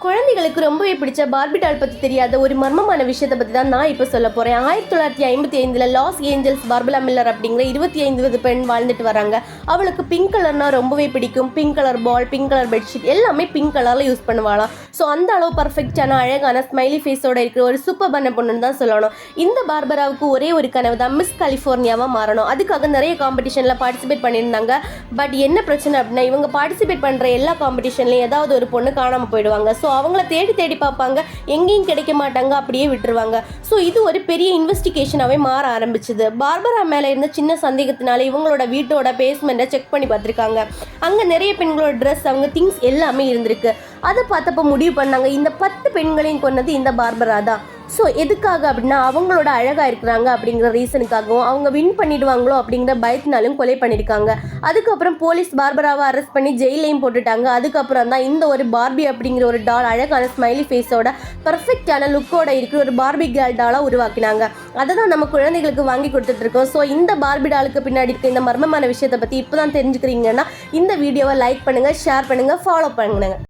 குழந்தைகளுக்கு ரொம்பவே பிடிச்ச பார்பி டால் பற்றி தெரியாத ஒரு மர்மமான விஷயத்தை பற்றி தான் நான் இப்போ சொல்ல போகிறேன். 1955 லாஸ் ஏஞ்சல்ஸ் பார்பலா மில்லர் அப்படிங்கிற 25 பெண் வாழ்ந்துட்டு வராங்க. அவளுக்கு பிங்க் கலர்னா ரொம்பவே பிடிக்கும். பிங்க் கலர் பால், பிங்க் கலர் பெட்ஷீட் எல்லாமே பிங்க் கலரில் யூஸ் பண்ணுவாளாம். ஸோ அந்த அளவு பர்ஃபெக்டான அழகான ஸ்மைலி ஃபேஸோட இருக்கிற ஒரு சூப்பர் பண்ண பொண்ணுன்னு தான் சொல்லணும். இந்த பார்பராவுக்கு ஒரே ஒரு கனவு தான் மிஸ் கலிஃபோர்னியாவாக மாறணும். அதுக்காக நிறைய காம்படிஷனில் பார்ட்டிசிபேட் பண்ணியிருந்தாங்க. பட் என்ன பிரச்சனை அப்படின்னா, இவங்க பார்ட்டிசிபேட் பண்ணுற எல்லா காம்படிஷன்லையும் ஏதாவது ஒரு பொண்ணு காணாமல் போயிடுவாங்க. ஸோ அவங்கள தேடி தேடி பார்ப்பாங்க, எங்கேயும் கிடைக்க மாட்டாங்க, அப்படியே விட்டுருவாங்க. ஸோ இது ஒரு பெரிய இன்வெஸ்டிகேஷனாகவே மாற ஆரம்பிச்சுது. பார்பரா மேலே இருந்த சின்ன சந்தேகத்தினால இவங்களோட வீட்டோட பேஸ்மெண்ட்டை செக் பண்ணி பார்த்துருக்காங்க. அங்கே நிறைய பெண்களோட ட்ரெஸ், அவங்க திங்ஸ் எல்லாமே இருந்திருக்கு. அதை பார்த்தப்போ முடிவு பண்ணாங்க, இந்த 10 பெண்களையும் கொன்னது இந்த பார்பரா தான். ஸோ எதுக்காக அப்படின்னா, அவங்களோட அழகாக இருக்கிறாங்க அப்படிங்கிற ரீசனுக்காகவும், அவங்க வின் பண்ணிடுவாங்களோ அப்படிங்கிற பயத்தினாலும் கொலை பண்ணியிருக்காங்க. அதுக்கப்புறம் போலீஸ் பார்பராவை அரெஸ்ட் பண்ணி ஜெயிலையும் போட்டுட்டாங்க. அதுக்கப்புறம் தான் இந்த ஒரு பார்பி அப்படிங்கிற ஒரு டால், அழகான ஸ்மைலி ஃபேஸோட பர்ஃபெக்டான லுக்கோட இருக்கிற ஒரு பார்பி கேர்ள் டாலாக உருவாக்கினாங்க. அதை தான் நம்ம குழந்தைகளுக்கு வாங்கி கொடுத்துட்ருக்கோம். ஸோ இந்த பார்பி டாலுக்கு பின்னாடி இருக்க இந்த மர்மமான விஷயத்தை பற்றி இப்போ தான் தெரிஞ்சுக்கிறீங்கன்னா இந்த வீடியோவை லைக் பண்ணுங்கள், ஷேர் பண்ணுங்கள், ஃபாலோ பண்ணுங்கள்.